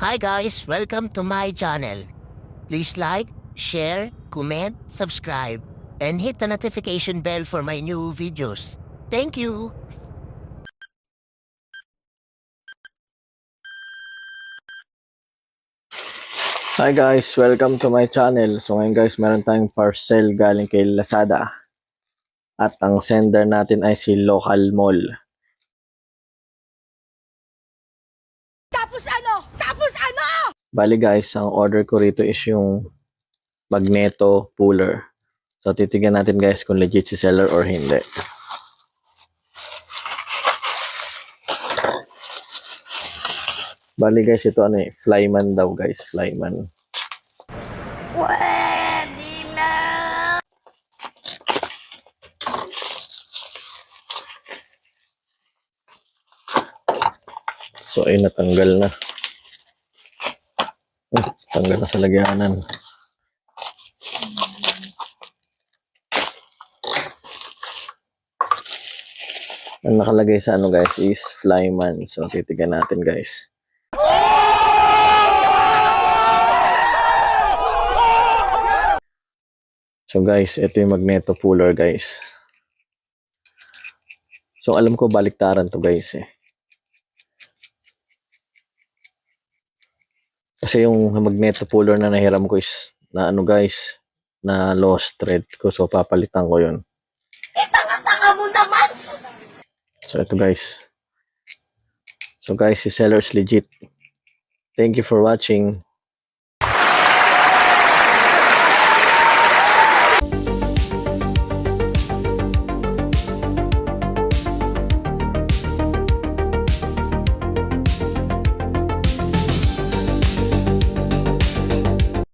Hi guys, welcome to my channel. Please like, share, comment, subscribe, and hit the notification bell for my new videos. Thank you! Hi guys, welcome to my channel. So ngayon guys, meron tayong parcel galing kay Lazada. At ang sender natin ay si Local Mall. Tapos ano? Tapos ano? Bali guys, ang order ko rito is yung magneto puller. So titignan natin guys kung legit si seller or hindi. Bali guys, ito ano eh, Flyman daw guys, Flyman. Pwede na! So ay natanggal na. Tanggal na sa lagyanan. Ang nakalagay sa ano guys is Flyman. So titignan natin guys. So guys, ito yung magneto puller guys. So alam ko baliktaran to guys eh. Kasi yung magneto puller na nahiram ko is na ano guys, na lost thread ko. So papalitan ko yun. Tanga mo naman! So ito guys. So guys, si seller's legit. Thank you for watching.